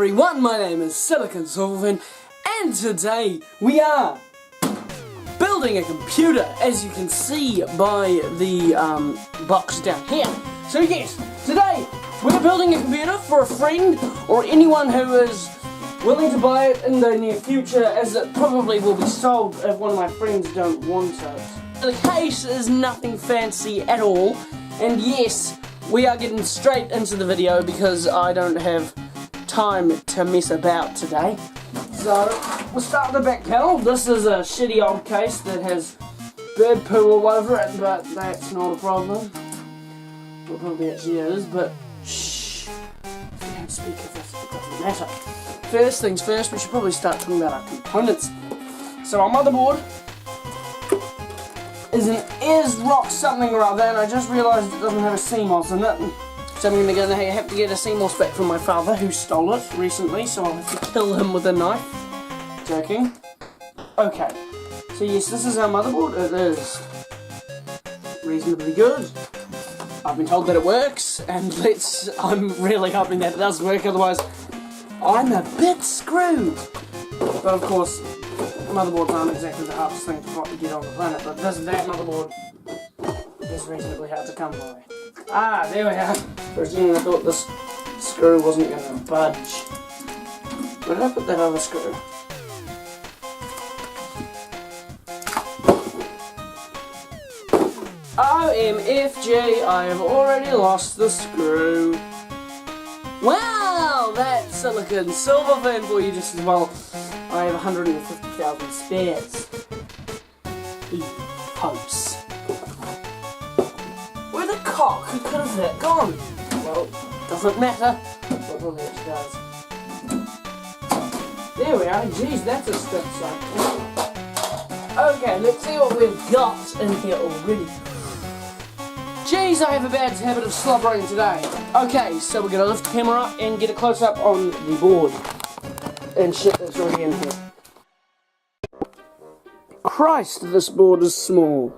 everyone, my name is Silverfern, and today we are building a computer, as you can see by the box down here. So yes, today we're building a computer for a friend or anyone who is willing to buy it in the near future, as it probably will be sold if one of my friends don't want it. The case is nothing fancy at all, and yes, we are getting straight into the video because I don't have time to mess about today. So, we'll start with the back panel. This is a shitty old case that has bird poo all over it, but that's not a problem. Well, probably actually is, but shh. If you don't speak of this, it doesn't matter. First things first, we should probably start talking about our components. So our motherboard is an rock something or other, and I just realised it doesn't have a CMOS in it. So I'm gonna have to get a CMOS back from my father, who stole it recently, so I'll have to kill him with a knife. Joking. Okay. So yes, this is our motherboard. It is reasonably good. I've been told that it works, and I'm really hoping that it does work, otherwise I'm a bit screwed. But of course, motherboards aren't exactly the hardest thing to get on the planet, but that motherboard is reasonably hard to come by. Ah, there we are. For a second I thought this screw wasn't going to budge. Where did I put that other screw? OMFG, I have already lost the screw. Wow, that's silicon Silverfern for you just as well. I have 150,000 spares. Hopes. Where the cock could have that gone? Well, doesn't matter. Well, probably it does. There we are. Jeez, that's a step side. Okay, let's see what we've got in here already. Jeez, I have a bad habit of slobbering today. Okay, so we're going to lift the camera up and get a close-up on the board. And shit that's already in here. Christ, this board is small.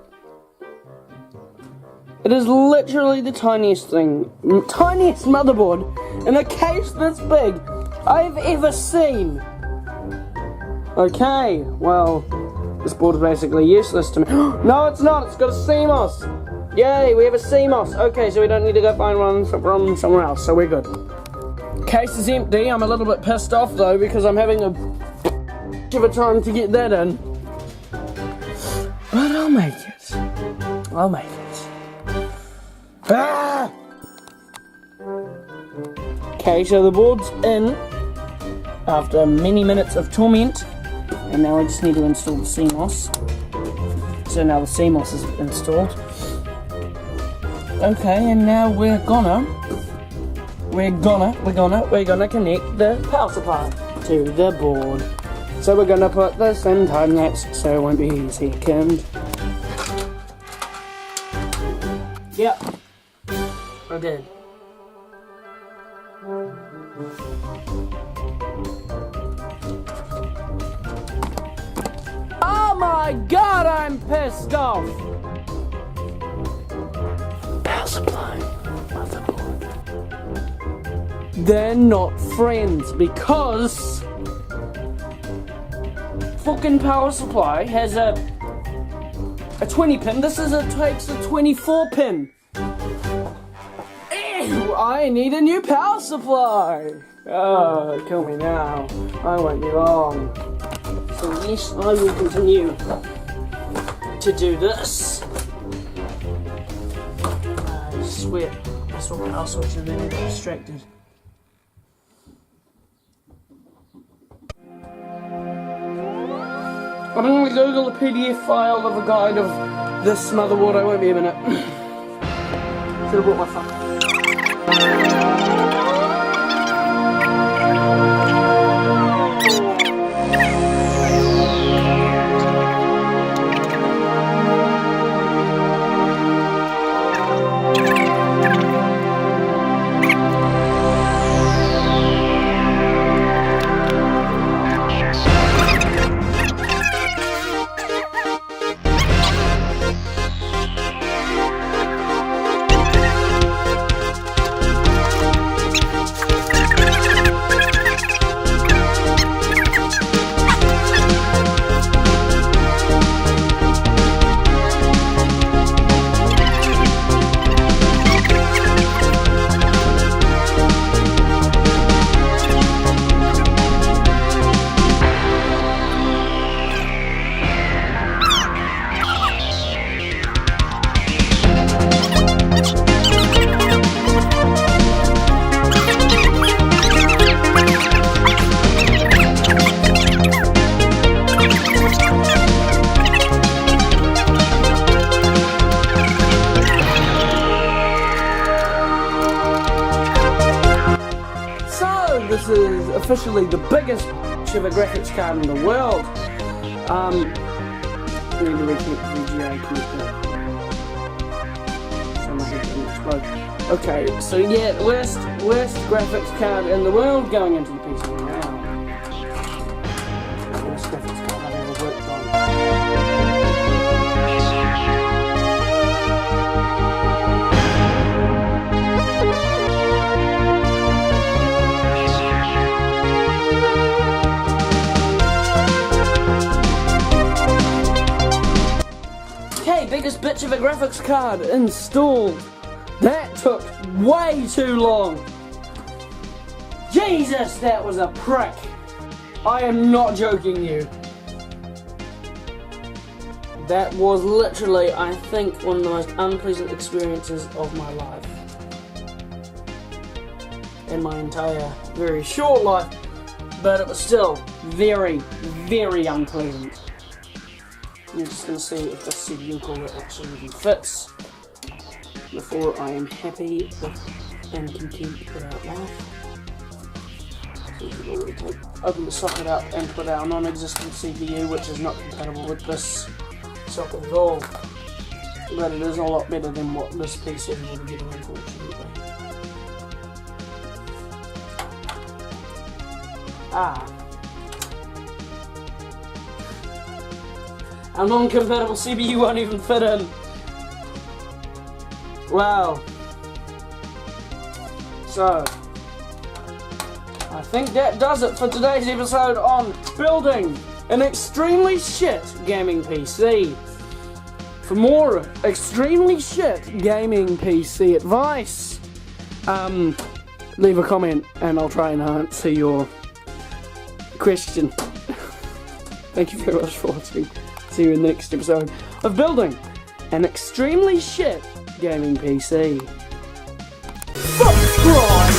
It is literally the tiniest thing, tiniest motherboard in a case this big I've ever seen. Okay, well, this board is basically useless to me. No, it's not. It's got a CMOS. Yay, we have a CMOS. Okay, so we don't need to go find one from somewhere else, so we're good. Case is empty. I'm a little bit pissed off though because I'm having a of a time to get that in. But I'll make it. I'll make it. Ah! Okay, so the board's in after many minutes of torment, and now I just need to install the CMOS. So now the CMOS is installed. Okay, and now we're gonna connect the power supply to the board. So we're gonna put this in time lapse, so it won't be a second. Yep, I did. Oh my god, I'm pissed off! Power supply, motherboard. They're not friends because fucking power supply has a 20 pin. This takes a 24 pin. Ew, I need a new power supply. Oh, kill me now. I won't be long. So yes, I will continue to do this. I swear, I saw power switch and then I got distracted. I'm going to Google a PDF file of a guide of this motherboard. I won't be a minute. Should have brought my phone. this is officially the biggest chip graphics card in the world. I need to reconnect the VGA connector. So my head doesn't explode. Okay, so yeah, worst graphics card in the world going into the PC now. Worst graphics card I've ever worked on. Okay, biggest bitch of a graphics card installed. That took way too long. Jesus, that was a prick. I am not joking you. That was literally, I think, one of the most unpleasant experiences of my life. In my entire, very short life. But it was still very, very unpleasant. I'm just going to see if this CPU cooler actually even fits before I am happy and content with our life. So we can open the socket up and put our non-existent CPU, which is not compatible with this socket at all. But it is a lot better than what this PC will be getting, unfortunately. Our non-compatible CPU won't even fit in. Wow. So, I think that does it for today's episode on building an extremely shit gaming PC. For more extremely shit gaming PC advice, leave a comment and I'll try and answer your question. Thank you very much for watching. See you in the next episode of building an extremely shit gaming PC. Subscribe!